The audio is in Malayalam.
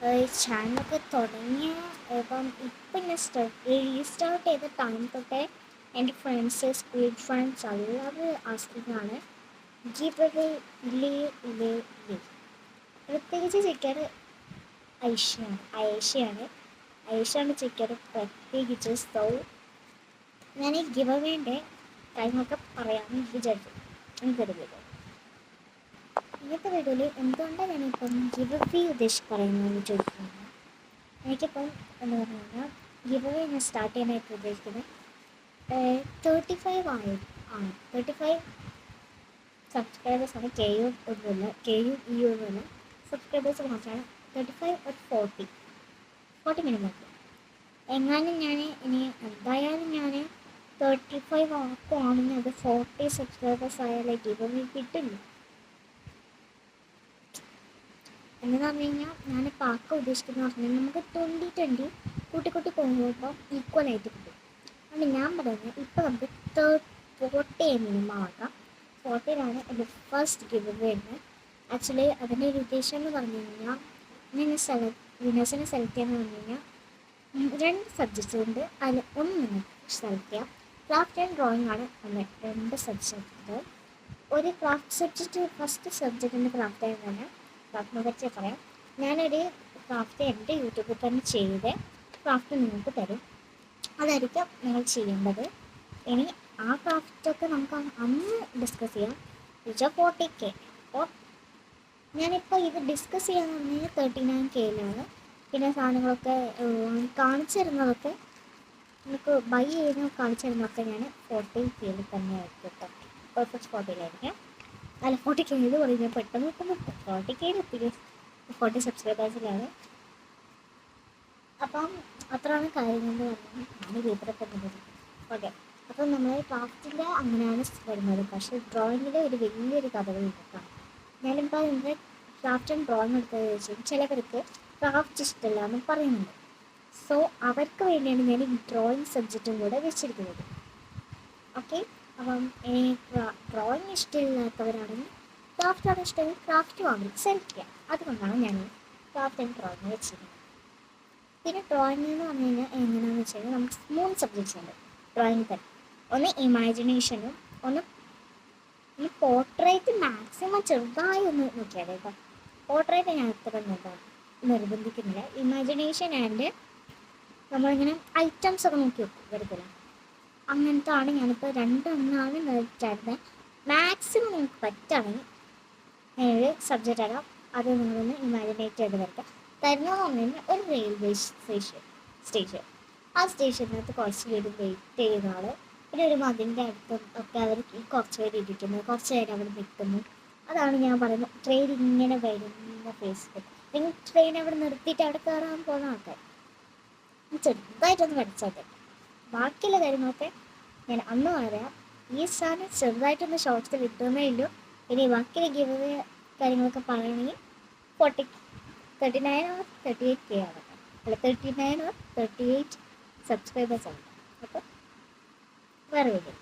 ചാനലൊക്കെ തുടങ്ങിയ ഇപ്പം ഇപ്പം ഞാൻ റീസ്റ്റാർട്ട് ചെയ്ത ടൈം തൊട്ടേ എൻ്റെ ഫ്രണ്ട്സ് സ്കൂൾ ഫ്രണ്ട്സ് എല്ലാവരും ആസ്കിങ്ങാണ് ഗിവ് അവേ ഇല്ലേ ഇല്ലേ ഇല്ലേ. പ്രത്യേകിച്ച് ചോദിക്കാറ് ഐഷയാണ് ചോദിക്കാറ് പ്രത്യേകിച്ച്. സോ ഞാൻ ഈ ഗിവ് അവേൻ്റെ ടൈമൊക്കെ പറയാമെന്ന് വിചാരിച്ചു. എനിക്കൊരു വീഡിയോ ഇന്നത്തെ വീഡിയോയിൽ എന്തുകൊണ്ടാണ് ഞാനിപ്പം ഗിവ് അവേ ഉദ്ദേശിച്ച് പറയുന്നതെന്ന് ചോദിക്കുന്നത്. എനിക്കിപ്പം എന്ന് പറഞ്ഞു കഴിഞ്ഞാൽ ഗിവ് അവേ ഞാൻ സ്റ്റാർട്ട് ചെയ്യാനായിട്ട് ഉദ്ദേശിക്കുന്നത് 35 ആണ്. 35 സബ്സ്ക്രൈബേഴ്സാണ്. ഒന്നുമില്ല സബ്സ്ക്രൈബേഴ്സ് മാത്രമാണ്. 35 ഒരു 40 മിനിമം. എങ്ങാനും ഞാൻ ഇനി എന്തായാലും ഞാൻ 35 ആക്കുവാണെങ്കിൽ അത് 40 സബ്സ്ക്രൈബേഴ്സ് ആയാലേ ഗിവ് അവേ കിട്ടില്ല. എന്ന് പറഞ്ഞു കഴിഞ്ഞാൽ ഞാനിപ്പോൾ ആക്കാൻ ഉദ്ദേശിക്കുന്നത് പറഞ്ഞാൽ നമുക്ക് 20 കൂട്ടിക്കൂട്ടി പോകുമ്പോൾ ഈക്വലായിട്ട് കിട്ടും. അതുകൊണ്ട് ഞാൻ പറയുന്നത് ഇപ്പോൾ നമുക്ക് 40 മിനിമം ആക്കാം. 40 എൻ്റെ ഫസ്റ്റ് ഗിവ് അവേ ഉണ്ട്. ആക്ച്വലി അതിൻ്റെ ഒരു ഉദ്ദേശം എന്ന് പറഞ്ഞു കഴിഞ്ഞാൽ ഞാൻ വിനേഴ്സിനെ സെലക്ട് ചെയ്യാന്ന് പറഞ്ഞു കഴിഞ്ഞാൽ 2 സബ്ജക്ട്സ് ഉണ്ട്. അതിൽ ഒന്ന് നിങ്ങൾക്ക് സെലക്ട് ചെയ്യാം. ക്രാഫ്റ്റ് ആൻഡ് ഡ്രോയിങ് ആണ് 2 സബ്ജക്റ്റ്. ഒരു ക്രാഫ്റ്റ് സബ്ജക്റ്റ് ഫസ്റ്റ് സബ്ജക്റ്റിൻ്റെ ക്രാഫ്റ്റ് ആയതാണ്. ക്രാഫ്റ്റിനെ പറ്റി പറയാം. ഞാനൊരു ക്രാഫ്റ്റ് എൻ്റെ യൂട്യൂബിൽ തന്നെ ചെയ്ത് ക്രാഫ്റ്റ് നിങ്ങൾക്ക് തരും. അതായിരിക്കും നിങ്ങൾ ചെയ്യേണ്ടത്. ഇനി ആ ക്രാഫ്റ്റൊക്കെ നമുക്ക് അന്ന് ഡിസ്കസ് ചെയ്യാം. 40K. അപ്പോൾ ഞാനിപ്പോൾ ഇത് ഡിസ്കസ് ചെയ്യാന്ന് പറഞ്ഞു കഴിഞ്ഞാൽ 39Kയിലാണ്. പിന്നെ സാധനങ്ങളൊക്കെ കാണിച്ചു തരുന്നതൊക്കെ നമുക്ക് ബൈ ചെയ്യുന്ന കാണിച്ചു തരുന്നതൊക്കെ ഞാൻ 40Kയിൽ തന്നെ ആയിരിക്കും കേട്ടോ. പെർഫെക്റ്റ് 40Kയിലായിരിക്കും. അല്ല 40Kയിൽ പറയുന്നത് പെട്ടെന്ന് 40Kയിൽ എത്തിക്കുക. 40 സബ്സ്ക്രൈബേഴ്സിലാണ്. അപ്പം അത്രയാണ് കാര്യങ്ങളെന്ന് പറഞ്ഞാൽ ഞാൻ പേപ്പറൊക്കെ തന്നത്. ഓക്കെ, അപ്പം നമ്മൾ ക്രാഫ്റ്റിൻ്റെ അങ്ങനെയാണ് വരുന്നത്. പക്ഷേ ഡ്രോയിങ്ങിൽ ഒരു വലിയൊരു കഥകളുണ്ട് കേട്ടോ. ഞാനിപ്പോൾ എൻ്റെ ക്രാഫ്റ്റ് ആൻഡ് ഡ്രോയിങ് എടുത്തത് ചോദിച്ചാൽ ചിലവർക്ക് ക്രാഫ്റ്റ് ഇഷ്ടമല്ല എന്ന് പറയുന്നുണ്ട്. സോ അവർക്ക് വേണ്ടിയാണ് ഞാൻ ഈ ഡ്രോയിങ് സബ്ജക്റ്റും കൂടെ വെച്ചിരിക്കുന്നത്. ഓക്കെ, അപ്പം ഡ്രോയിങ് ഇഷ്ടമില്ലാത്തവരാണെങ്കിൽ ക്രാഫ്റ്റാണ് ഇഷ്ടമെങ്കിൽ ക്രാഫ്റ്റ് വാങ്ങി സെലക്ട് ചെയ്യാം. അതുകൊണ്ടാണ് ഞാൻ ക്രാഫ്റ്റ് ആൻഡ് ഡ്രോയിങ് വെച്ചിരിക്കുന്നത്. പിന്നെ ഡ്രോയിങ് എന്ന് പറഞ്ഞു കഴിഞ്ഞാൽ എങ്ങനെയാണെന്ന് വെച്ച് കഴിഞ്ഞാൽ നമുക്ക് 3 സബ്ജക്ട്സ് ഉണ്ട് ഡ്രോയിങ് തന്നെ. ഒന്ന് ഇമാജിനേഷനും, ഒന്ന് പോർട്രേറ്റ് മാക്സിമം ചെറുതായി ഒന്ന് നോക്കിയാൽ കേട്ടോ. പോർട്രേറ്റ് ഞാൻ അത്ര നിർബന്ധിക്കുന്നില്ല. ഇമാജിനേഷൻ ആൻഡ് നമ്മളിങ്ങനെ ഐറ്റംസ് ഒക്കെ നോക്കി വെക്കും വെറുതെ. അങ്ങനത്തെ ആണ് ഞാനിപ്പോൾ 2 വെച്ചായിരുന്നത്. മാക്സിമം നിങ്ങൾക്ക് പറ്റുകയാണെങ്കിൽ ഞാനൊരു സബ്ജക്റ്റ് ആകാം. അത് നിങ്ങളൊന്ന് ഇമാജിനേറ്റ് ചെയ്ത് വരയ്ക്കാം. തരുന്നതെന്ന് പറഞ്ഞു കഴിഞ്ഞാൽ ഒരു റെയിൽവേ സ്റ്റേഷൻ. ആ സ്റ്റേഷനകത്ത് കുറച്ച് പേര് വെയിറ്റ് ചെയ്യുന്ന ആൾ, പിന്നെ ഒരു മതിലിൻ്റെ അടുത്തും ഒക്കെ അവർ കുറച്ച് പേര് ഇരിക്കുന്നു, കുറച്ച് പേര് അവിടെ നിൽക്കുന്നു. അതാണ് ഞാൻ പറയുന്നത് ട്രെയിൻ ഇങ്ങനെ വരുന്ന ഫേസ്. നിങ്ങൾ ട്രെയിൻ അവിടെ നിർത്തിയിട്ട് അവിടെ കയറാൻ പോകുന്ന ആൾക്കാർ ചെറുതായിട്ടൊന്ന് പഠിച്ചാൽ മതി. ബാക്കിയുള്ള കാര്യങ്ങളൊക്കെ ഞാൻ അന്ന് പറയാം. ഈ സാധനം ചെറുതായിട്ടൊന്ന് ഷോർട്ട്സ് കിട്ടുന്നേ ഉള്ളൂ. ഇനി ബാക്കിയുള്ള ഗിവ് അവേ കാര്യങ്ങളൊക്കെ പറയണമെങ്കിൽ 39 or 38K ആണ്. അല്ല 39 or 38 സബ്സ്ക്രൈബേഴ്സ് ആണ്. അപ്പോൾ വേറെ വീഡിയോ.